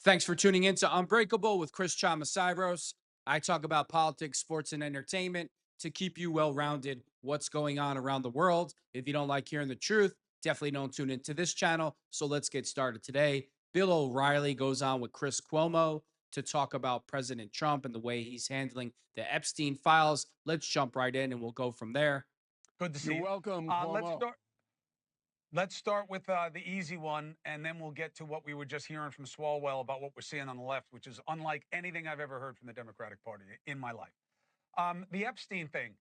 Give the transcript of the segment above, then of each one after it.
Thanks for tuning in to Unbreakable with Chris Chamasiros. I talk about politics, sports, and entertainment to keep you well rounded what's going on around the world. If you don't like hearing the truth, definitely don't tune into this channel. So let's get started today. Bill O'Reilly goes on with Chris Cuomo to talk about President Trump and the way he's handling the Epstein files. Let's jump right in and we'll go from there. Good to You're see you. welcome, Let's Cuomo. start. Let's start with the easy one, and then we'll get to what we were just hearing from Swalwell about what we're seeing on the left, which is unlike anything I've ever heard from the Democratic Party in my life. The Epstein thing.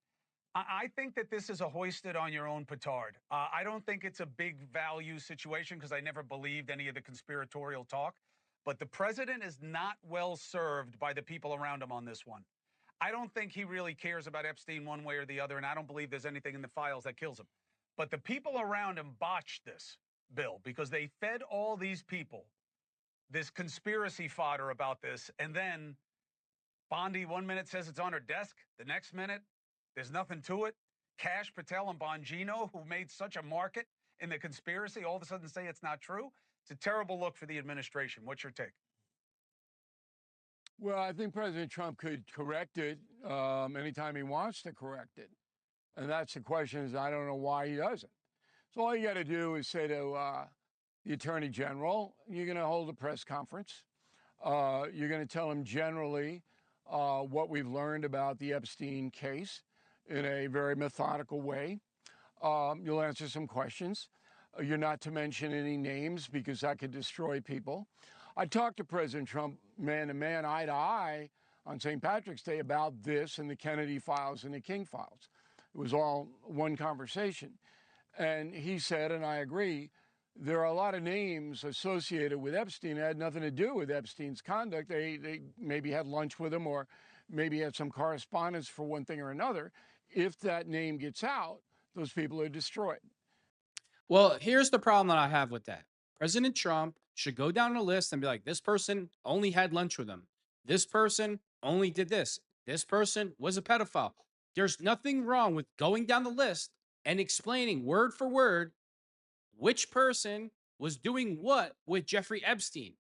I think that this is a hoisted on your own petard. I don't think it's a big value situation because I never believed any of the conspiratorial talk. But the president is not well served by the people around him on this one. I don't think he really cares about Epstein one way or the other, and I don't believe there's anything in the files that kills him. But the people around him botched this, Bill, because they fed all these people this conspiracy fodder about this. And then Bondi 1 minute says it's on her desk. The next minute, there's nothing to it. Cash Patel and Bongino, who made such a market in the conspiracy, all of a sudden say it's not true. It's a terrible look for the administration. What's your take? Well, I think President Trump could correct it anytime he wants to correct it. And that's the question is, I don't know why he doesn't. So all you got to do is say to the Attorney General, you're going to hold a press conference. You're going to tell him generally what we've learned about the Epstein case in a very methodical way. You'll answer some questions. You're not to mention any names because that could destroy people. I talked to President Trump man to man, eye to eye, on St. Patrick's Day about this and the Kennedy files and the King files. It was all one conversation. And he said, and I agree, there are a lot of names associated with Epstein that had nothing to do with Epstein's conduct. They maybe had lunch with him or maybe had some correspondence for one thing or another. If that name gets out, those people are destroyed. Well, here's the problem that I have with that. President Trump should go down the list and be like, this person only had lunch with him. This person only did this. This person was a pedophile. There's nothing wrong with going down the list and explaining word for word which person was doing what with Jeffrey Epstein.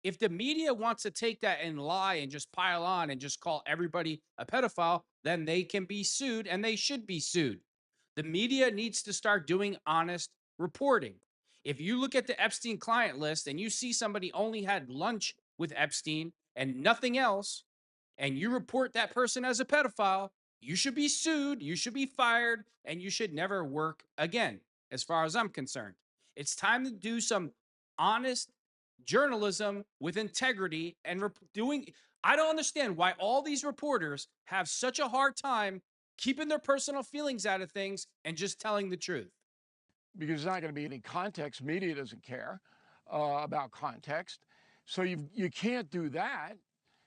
If the media wants to take that and lie and just pile on and just call everybody a pedophile, then they can be sued and they should be sued. The media needs to start doing honest reporting. If you look at the Epstein client list and you see somebody only had lunch with Epstein and nothing else, and you report that person as a pedophile, you should be sued, you should be fired, and you should never work again, as far as I'm concerned. It's time to do some honest journalism with integrity and doing. I don't understand why all these reporters have such a hard time keeping their personal feelings out of things and just telling the truth. Because there's not going to be any context. Media doesn't care about context. So you can't do that.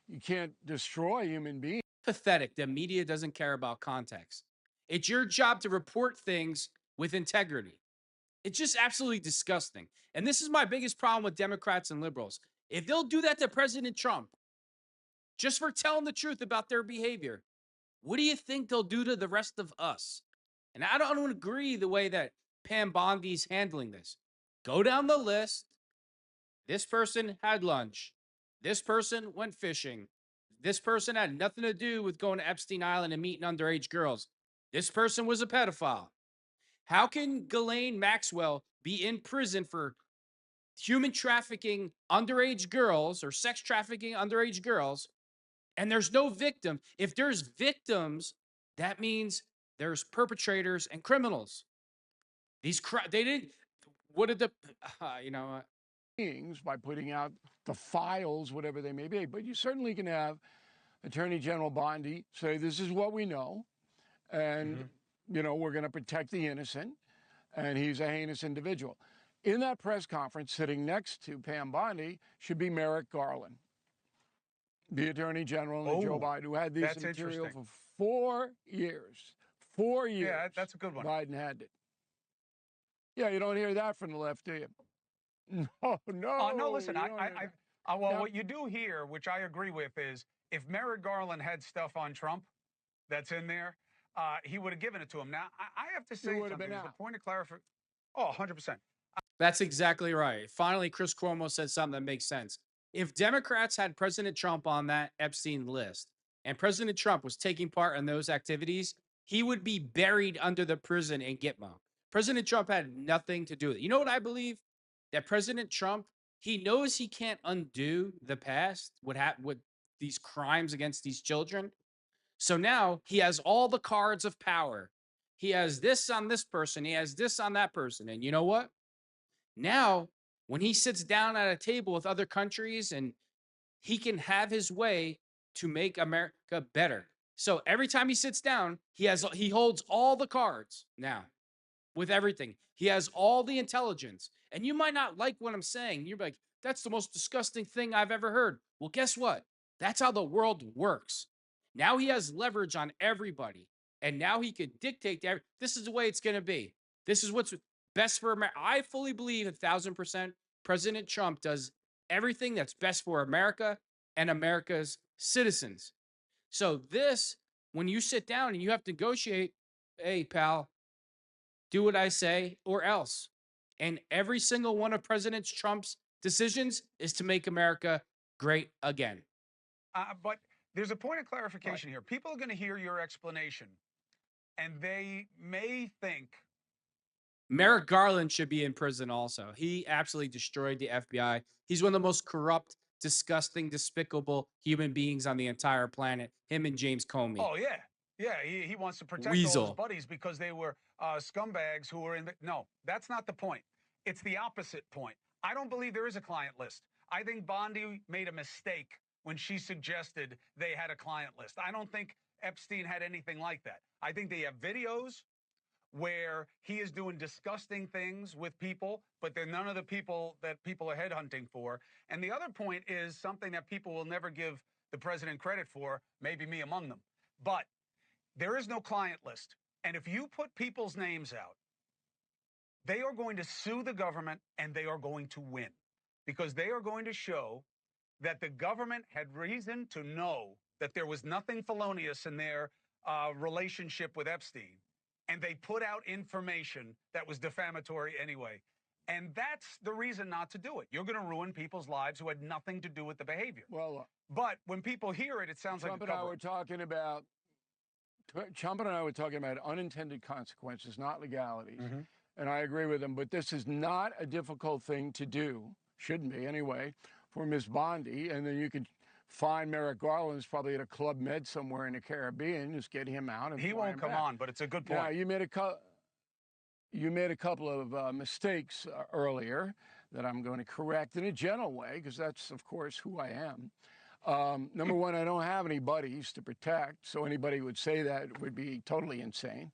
You can't destroy human beings. Pathetic. The media doesn't care about context. It's your job to report things with integrity. It's just absolutely disgusting. And this is my biggest problem with Democrats and liberals. If they'll do that to President Trump just for telling the truth about their behavior, what do you think they'll do to the rest of us? And I don't agree the way that Pam Bondi's handling this. Go down the list. This person had lunch. This person went fishing. This person had nothing to do with going to Epstein Island and meeting underage girls. This person was a pedophile. How can Ghislaine Maxwell be in prison for human trafficking underage girls or sex trafficking underage girls and there's no victim? If there's victims, that means there's perpetrators and criminals. They didn't. What did the you know? By putting out the files, whatever they may be. But you certainly can have Attorney General Bondi say, this is what we know, and, we're going to protect the innocent, and he's a heinous individual. In that press conference, sitting next to Pam Bondi, should be Merrick Garland, the Attorney General and Joe Biden, who had this That's material interesting. for 4 years. 4 years. Yeah, that's a good one. Biden had it. Yeah, you don't hear that from the left, do you? No, no. No, listen, you don't hear that. well, Now, what you do here, which I agree with, is if Merrick Garland had stuff on Trump that's in there, he would have given it to him. Now, I have to say would have something. been As a out. point of clarification. Oh, 100%. That's exactly right. Finally, Chris Cuomo said something that makes sense. If Democrats had President Trump on that Epstein list and President Trump was taking part in those activities, he would be buried under the prison in Gitmo. President Trump had nothing to do with it. You know what I believe? That President Trump, he knows he can't undo the past, what these crimes against these children. So now he has all the cards of power. He has this on this person, he has this on that person. And you know what? Now, when he sits down at a table with other countries and he can have his way to make America better. So every time he sits down, he holds all the cards now with everything. He has all the intelligence. And you might not like what I'm saying. You're like, that's the most disgusting thing I've ever heard. Well, guess what? That's how the world works. Now he has leverage on everybody. And now he could dictate to this is the way it's going to be. This is what's best for America. I fully believe 1,000% President Trump does everything that's best for America and America's citizens. So this, when you sit down and you have to negotiate, hey, pal, do what I say or else. And every single one of President Trump's decisions is to make America great again. But there's a point of clarification here. People are going to hear your explanation, and they may think Merrick Garland should be in prison also. He absolutely destroyed the FBI. He's one of the most corrupt, disgusting, despicable human beings on the entire planet. Him and James Comey. oh, yeah. Yeah, he wants to protect all his Weasel. buddies because they were scumbags who were in the. No, that's not the point. It's the opposite point. I don't believe there is a client list. I think Bondi made a mistake when she suggested they had a client list. I don't think Epstein had anything like that. I think they have videos where he is doing disgusting things with people, but they're none of the people that people are headhunting for. And the other point is something that people will never give the president credit for, maybe me among them. But there is no client list. And if you put people's names out, they are going to sue the government and they are going to win because they are going to show that the government had reason to know that there was nothing felonious in their relationship with Epstein. And they put out information that was defamatory anyway. And that's the reason not to do it. You're going to ruin people's lives who had nothing to do with the behavior. Well, but when people hear it, it sounds Trump like and I were talking about unintended consequences, not legalities. Mm-hmm. And I agree with him, but this is not a difficult thing to do, shouldn't be anyway, for Ms. Bondi. And then you could find Merrick Garland's probably at a Club Med somewhere in the Caribbean, just get him out. And he won't come on, but it's a good point. Now, you made a couple of mistakes earlier that I'm going to correct in a gentle way, because that's, of course, who I am. Number one, I don't have any buddies to protect, so anybody who would say that would be totally insane.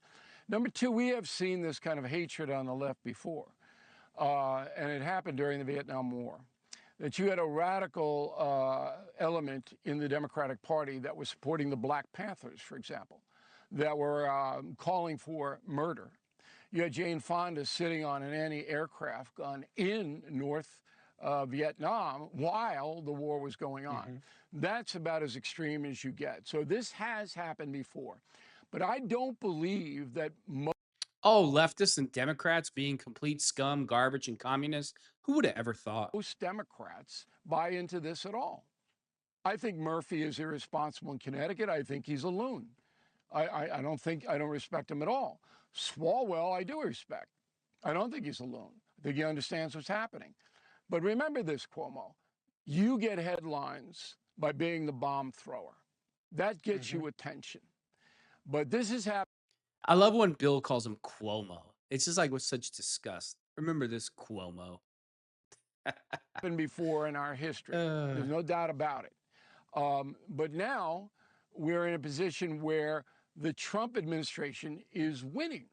Number two, we have seen this kind of hatred on the left before, and it happened during the Vietnam War, that you had a radical element in the Democratic Party that was supporting the Black Panthers, for example, that were calling for murder. You had Jane Fonda sitting on an anti-aircraft gun in North Vietnam while the war was going on. Mm-hmm. That's about as extreme as you get. So this has happened before. But I don't believe that leftists and Democrats being complete scum, garbage, and communists. Who would have ever thought? Most Democrats buy into this at all. I think Murphy is irresponsible in Connecticut. I think he's a loon. I don't respect him at all. Swalwell, I do respect. I don't think he's a loon. I think he understands what's happening. But remember this, Cuomo. You get headlines by being the bomb thrower. That gets you attention. But this is happening. I love when Bill calls him Cuomo. It's just like with such disgust. Remember this, Cuomo. Happened before in our history. There's no doubt about it. But now we're in a position where the Trump administration is winning.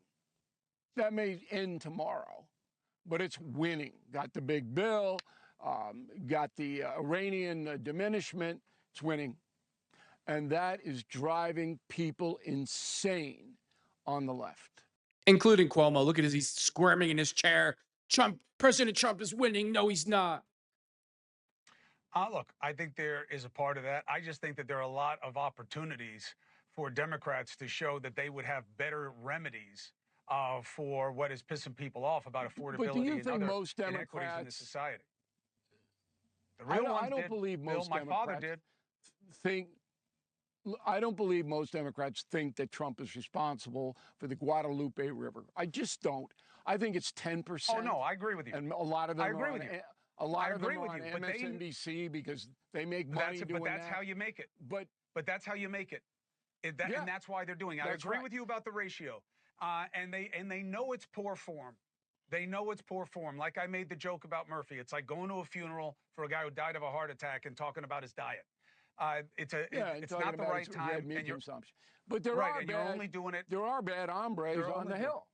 That may end tomorrow, but it's winning. Got the big bill, got the Iranian diminishment. It's winning. And that is driving people insane on the left. Including Cuomo. Look at his, he's squirming in his chair. President Trump is winning. No, he's not. Look, I think there is a part of that. I just think that there are a lot of opportunities for Democrats to show that they would have better remedies for what is pissing people off about affordability but do you and think other most inequities in Democrats the society. The real I ones don't did. believe Bill, most my father Democrats did. think. I don't believe most Democrats think that Trump is responsible for the Guadalupe River. I just don't. I think it's 10%. Oh no, I agree with you. And a lot of them I agree are with on, you. a lot I of them agree are with on you. But MSNBC because they make money that's doing but that's that. how you make it. But That's how you make it. yeah, And that's why they're doing it. I that's agree right. with you about the ratio. And they know it's poor form. They know it's poor form. Like I made the joke about Murphy. It's like going to a funeral for a guy who died of a heart attack and talking about his diet. It's talking not the about right time, red meat and you're consumption. But there right, are and bad. you're only doing it. There are bad hombres on the Hill.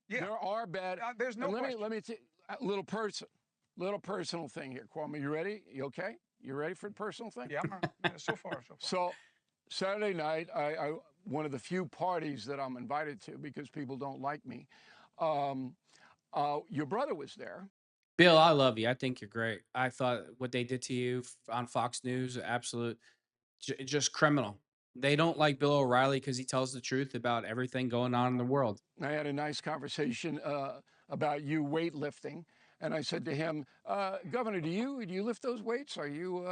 Yeah, There are bad. there's no and question. let me say a little personal thing here, Cuomo. You ready? You okay? You ready for the personal thing? Yeah, so far. So Saturday night, I one of the few parties that I'm invited to because people don't like me. Your brother was there. Bill, I love you. I think you're great. I thought what they did to you on Fox News, absolute, just criminal. They don't like Bill O'Reilly because he tells the truth about everything going on in the world. I had a nice conversation about you weightlifting, and I said to him, "Governor, do you lift those weights? Are you?"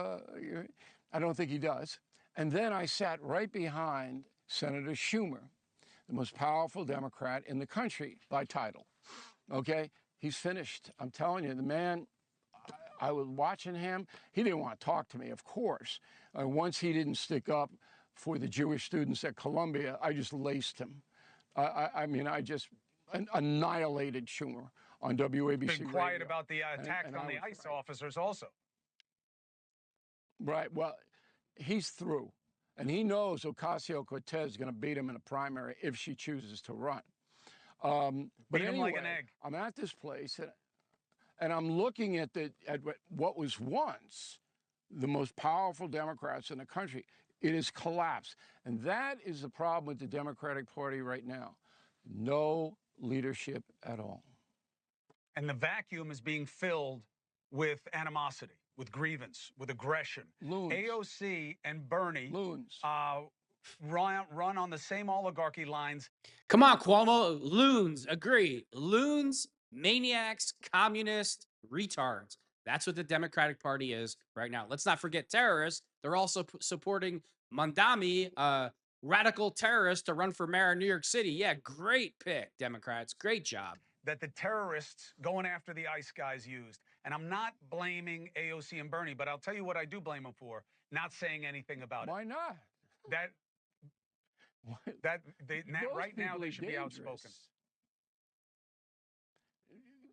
I don't think he does. And then I sat right behind Senator Schumer, the most powerful Democrat in the country by title. Okay, he's finished. I'm telling you, the man. I was watching him. He didn't want to talk to me, of course. Once he didn't stick up for the Jewish students at Columbia, I just laced him. I mean, I just annihilated Schumer on WABC. Been quiet radio. about the attacks on the ICE officers also. Right. Well, he's through. And he knows Ocasio-Cortez is going to beat him in a primary if she chooses to run. But Beat him anyway, like an egg. I'm at this place, and I'm looking at what was once the most powerful Democrats in the country. It has collapsed. And that is the problem with the Democratic Party right now. No leadership at all. And the vacuum is being filled with animosity, with grievance, with aggression. Loons. AOC and Bernie Loons. run on the same oligarchy lines. Come on, Cuomo. Loons. Agree. Loons, maniacs, communists, retards. That's what the Democratic Party is right now. Let's not forget terrorists. They're also supporting Mandami, radical terrorist, to run for mayor of New York City. Yeah, great pick, Democrats. Great job. That the terrorists going after the ICE guys used. And I'm not blaming AOC and Bernie, but I'll tell you what I do blame them for, not saying anything about Why not? it. Right now they should be outspoken.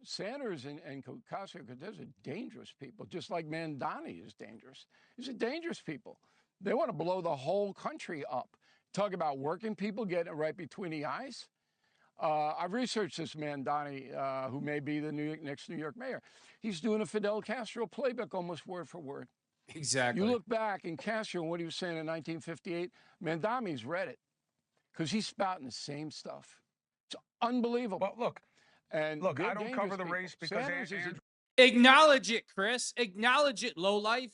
Sanders and Ocasio-Cortez are dangerous people, just like Mandani is dangerous. These are dangerous people. They want to blow the whole country up. Talk about working people getting it right between the eyes. I've researched this Mandani, who may be the next New York mayor. He's doing a Fidel Castro playbook almost word for word. Exactly. You look back in Castro and what he was saying in 1958, Mandami's read it because he's spouting the same stuff. It's unbelievable. But look, I don't cover the race because acknowledge it, Chris. Acknowledge it, lowlife.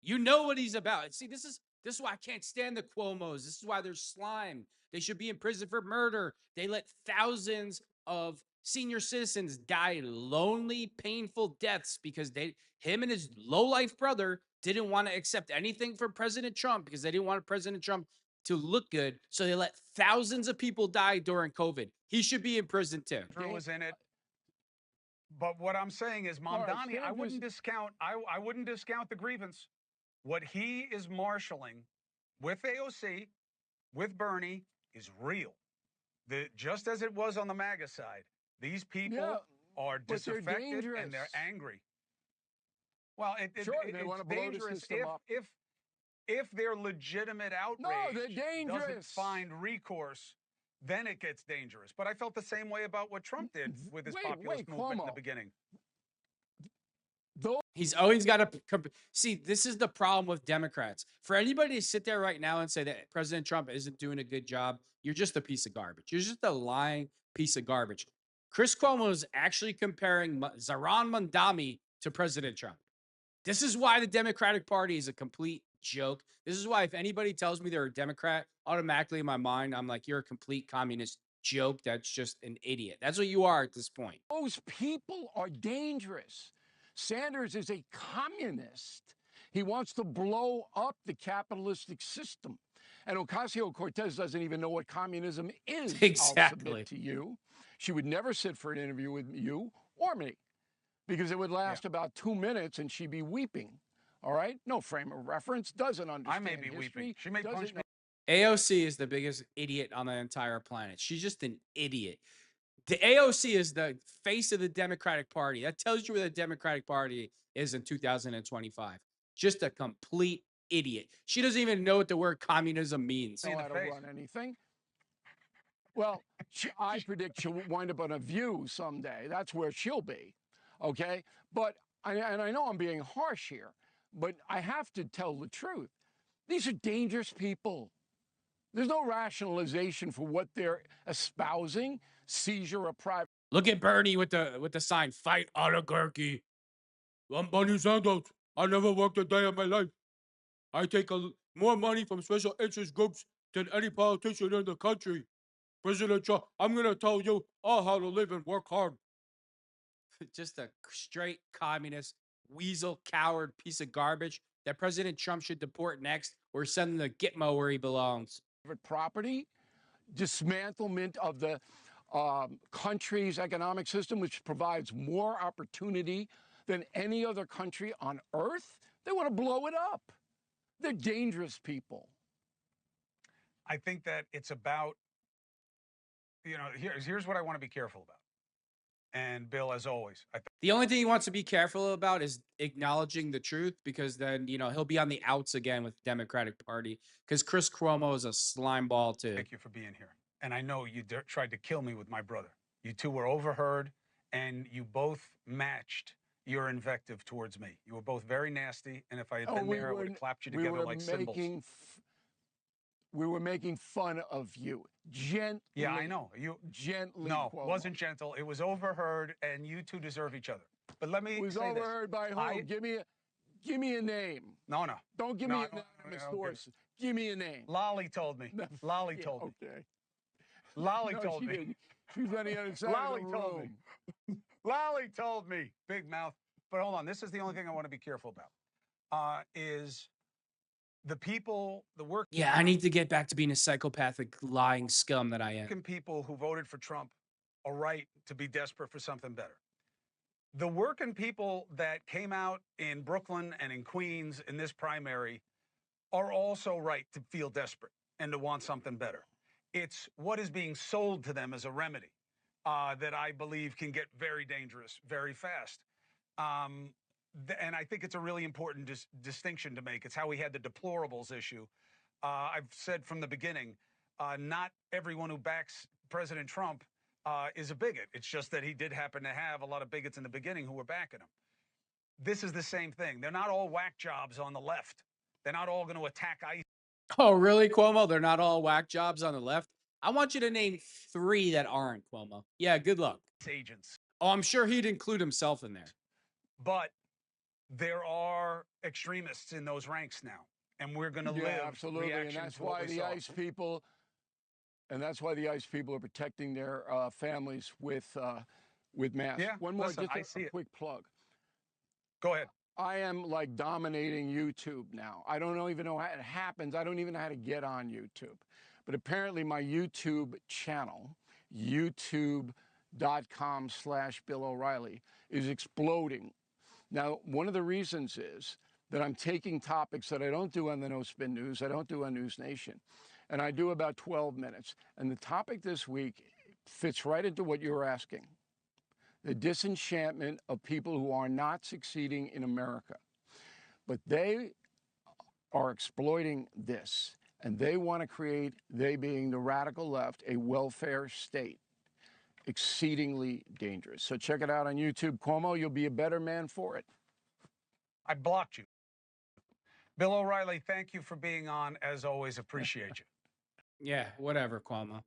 You know what he's about. See, this is why I can't stand the Cuomos. This is why they're slime. They should be in prison for murder. They let thousands of senior citizens die lonely, painful deaths because him and his lowlife brother didn't want to accept anything from President Trump because they didn't want President Trump to look good. So they let thousands of people die during COVID. He should be in prison too. Drew was in it. But what I'm saying is, Mamdani, I wouldn't discount the grievance. What he is marshaling with AOC, with Bernie, is real. Just as it was on the MAGA side, these people are disaffected and they're angry. Well, it's dangerous if their legitimate outrage doesn't find recourse. Then it gets dangerous. But I felt the same way about what Trump did with his populist movement in the beginning. He's always got to see. This is the problem with Democrats. For anybody to sit there right now and say that President Trump isn't doing a good job, you're just a piece of garbage. You're just a lying piece of garbage. Chris Cuomo is actually comparing Zohran Mamdani to President Trump. This is why the Democratic Party is a complete joke. This is why if anybody tells me they're a Democrat, automatically in my mind, I'm like, you're a complete communist joke. That's just an idiot. That's what you are at this point. Those people are dangerous. Sanders is a communist. He wants to blow up the capitalistic system. And Ocasio-Cortez doesn't even know what communism is. I'll submit Exactly. to you. She would never sit for an interview with you or me because it would last about 2 minutes and she'd be weeping. All right? No frame of reference, doesn't I understand may be history. weeping. She may punch doesn't me. AOC is the biggest idiot on the entire planet. She's just an idiot. The AOC is the face of the Democratic Party. That tells you where the Democratic Party is in 2025. Just a complete idiot. She doesn't even know what the word communism means. know in the how to face. run anything. Well, I predict she'll wind up on a View someday. That's where she'll be. Okay? But, and I know I'm being harsh here, but I have to tell the truth. These are dangerous people. There's no rationalization for what they're espousing. Seizure of private. Look at Bernie with the sign, fight oligarchy. I'm Bernie Sanders. I never worked a day in my life. I take more money from special interest groups than any politician in the country. President Trump, I'm going to tell you all how to live and work hard. Just a straight communist, weasel, coward piece of garbage that President Trump should deport next or send him to Gitmo where he belongs. Property, dismantlement of the country's economic system, which provides more opportunity than any other country on earth. They want to blow it up. They're dangerous people. I think that it's about, here's what I want to be careful about. And Bill, as always, The only thing he wants to be careful about is acknowledging the truth, because then, he'll be on the outs again with the Democratic Party, because Chris Cuomo is a slime ball too. thank you for being here. And I know you tried to kill me with my brother. You two were overheard, and you both matched your invective towards me. You were both very nasty, and if I had been there, I would have clapped you together like cymbals. We were making fun of you. Gently. Yeah, I know. Gently. No, Cuomo. wasn't gentle. It was overheard, and you two deserve each other. But let me It was say overheard this. by whom? Give me a name. No. Don't give me an anonymous source. Give me a name. Lolly told me. Lolly told me. Okay. Lolly told me. Didn't. She's on the other side Lolly of the told room. me. Lolly told me. Big mouth. But hold on. This is the only thing I want to be careful about. Is the people, the work. Yeah, I need to get back to being a psychopathic, lying scum that I am. People who voted for Trump are right to be desperate for something better. The working people that came out in Brooklyn and in Queens in this primary are also right to feel desperate and to want something better. It's what is being sold to them as a remedy that I believe can get very dangerous very fast. And I think it's a really important distinction to make. It's how we had the deplorables issue. I've said from the beginning, not everyone who backs President Trump is a bigot. It's just that he did happen to have a lot of bigots in the beginning who were backing him. This is the same thing. They're not all whack jobs on the left. They're not all going to attack ICE. Oh, really, Cuomo? They're not all whack jobs on the left? I want you to name 3 that aren't, Cuomo. Yeah, good luck. Agents. Oh, I'm sure he'd include himself in there. But there are extremists in those ranks now, and we're going to live absolutely, and that's why the ICE people, are protecting their families with masks. Yeah, one more, listen, just a quick plug. Go ahead. I am like dominating YouTube now. I don't even know how it happens. I don't even know how to get on YouTube. But apparently my YouTube channel, youtube.com/Bill O'Reilly, is exploding. Now, one of the reasons is that I'm taking topics that I don't do on the No Spin News, I don't do on News Nation, and I do about 12 minutes. And the topic this week fits right into what you're asking. The disenchantment of people who are not succeeding in America. But they are exploiting this, and they want to create, they being the radical left, a welfare state. Exceedingly dangerous. So check it out on YouTube. Cuomo, you'll be a better man for it. I blocked you. Bill O'Reilly, thank you for being on. As always, appreciate you. Yeah, whatever, Cuomo.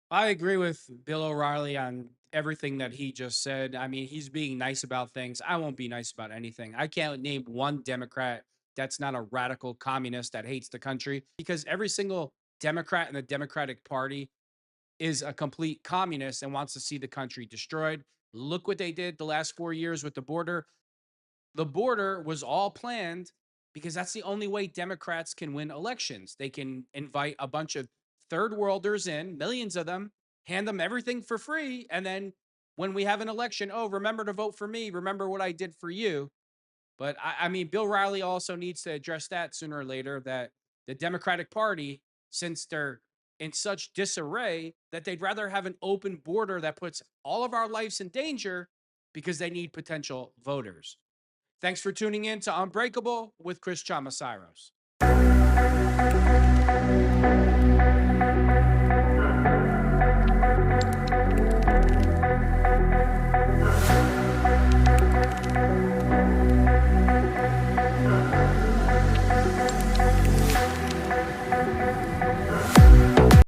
I agree with Bill O'Reilly on everything that he just said. I mean, he's being nice about things. I won't be nice about anything. I can't name one Democrat that's not a radical communist that hates the country, because every single Democrat in the Democratic Party is a complete communist and wants to see the country destroyed. Look what they did the last 4 years with the border. The border was all planned because that's the only way Democrats can win elections. They can invite a bunch of third worlders in, millions of them, hand them everything for free. And then when we have an election, oh, remember to vote for me. Remember what I did for you. But I mean, Bill Riley also needs to address that sooner or later, that the Democratic Party, since they're in such disarray, that they'd rather have an open border that puts all of our lives in danger because they need potential voters. Thanks for tuning in to Unbreakable with Chris Chamasiros.